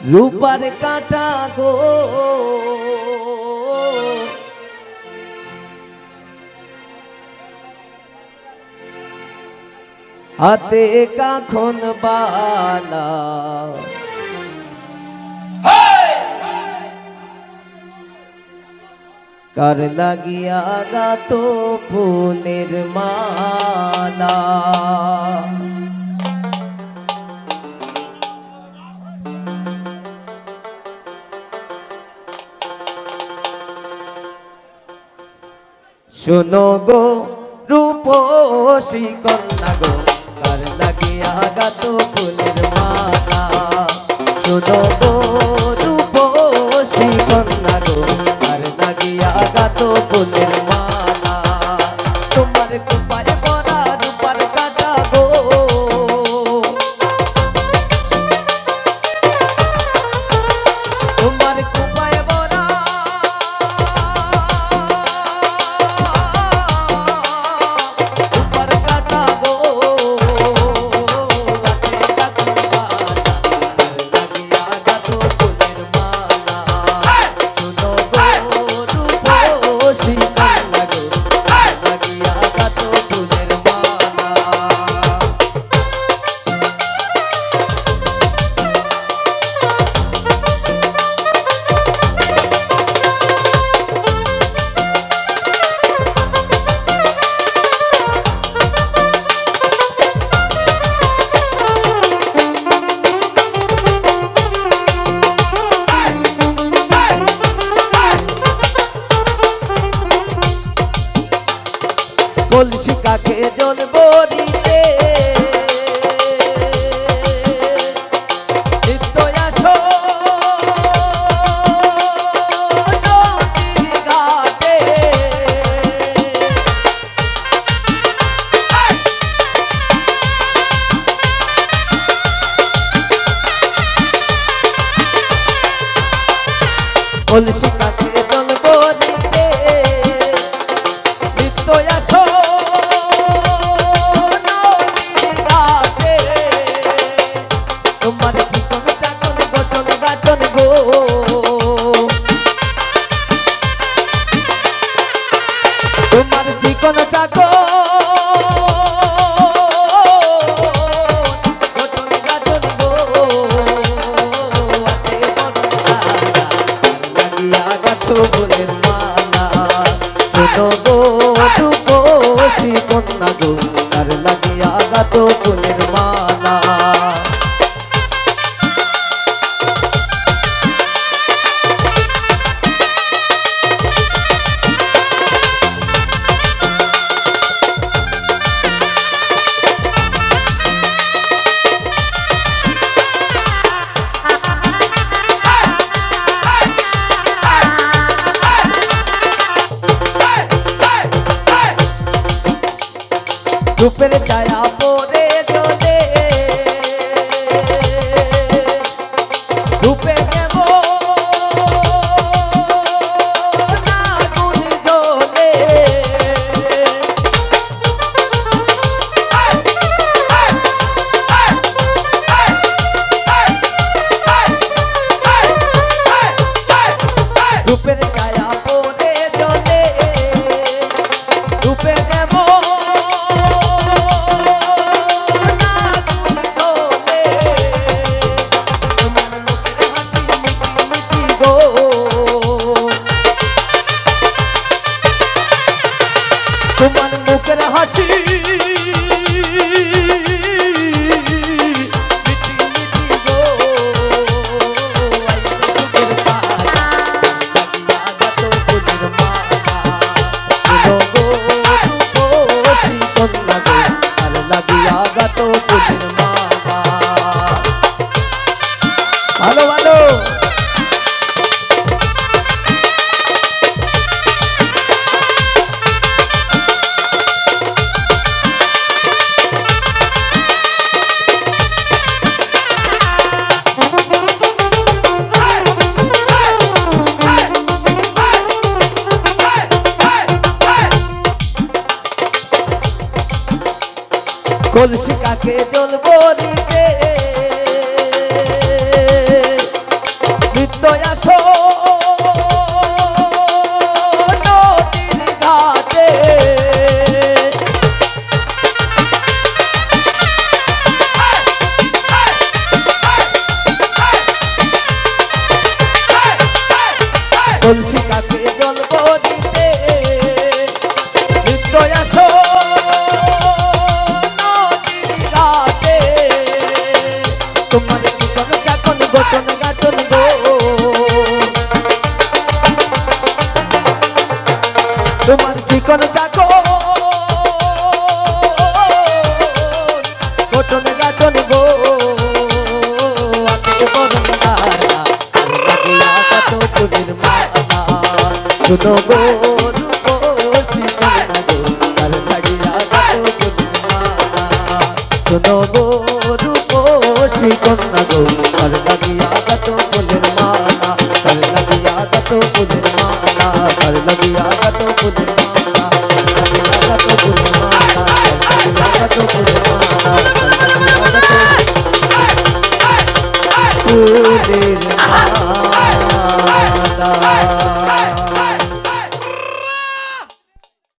রূপার কাঁটা গো হাতে কাখন বালা কার লাগিয়া গাতো ফুলের মালা শোনো গো রূপসী কন্যা গো কার লাগিয়া গাতো ফুলের মালা শোনো গো রূপসী কন্যা গো কার লাগিয়া গাতো ফুলের মালা তোমার কুপায় বড়া রূপার কাটা গো তোমার কুপায় বড়া রূপার কাটা গো হাতে কাখন বালা লাগিয়া গাতো ফুলের মালা শোনো গো রূপসী কন্যা গো লাগিয়া গাতো ফুলের মালা কলসি কাকে জল বরিতে নিত্য আসো নদীর ঘাটে কলসি কাকে জল বরিতে নিত্য আসো তোমার চিকন চাকন গঠন গাঠন গো তোমার চিকন চাকন গঠন গাঠন গো হাতে বড় তালা লাগিয়া গাথো ফুলের মালা শোনো গো রূপসী কন্যা গো কার লাগিয়া গাথো ফুলের মালা রূপের ছায়া পরে জ্বলে রূপে দেব আগুন জ্বলে রূপের ছায়া পরে জ্বলে রূপে দেব তোমার মুখের হাসি মিটি মিটি গো সুখের পালা লাগিয়া গাতো ফুলের মালা শোনো গো রূপসী কন্যা গো কার লাগিয়া গাতো ফুলের মালা ভালো ভালো কলসি কাকে জল বরিতে গঠন গাঠন গো তোমার চিকন চাকো গঠন গাঠন গো আমি বরণ নারা লাগিয়া কত ফুলের মালা শুনো গো রূপসী কন্যা গো তার লাগিয়া কত ফুলের মালা শুনো গো রূপসী কন্যা গো তার লাগিয়া কত ফুলের মালা তার লাগিয়া কত ফুলের মালা তার লাগিয়া কত ফুলের মালা লাগিয়া কত ফুলের মালা লাগিয়া কত ফুলের মালা লাগিয়া কত ফুলের মালা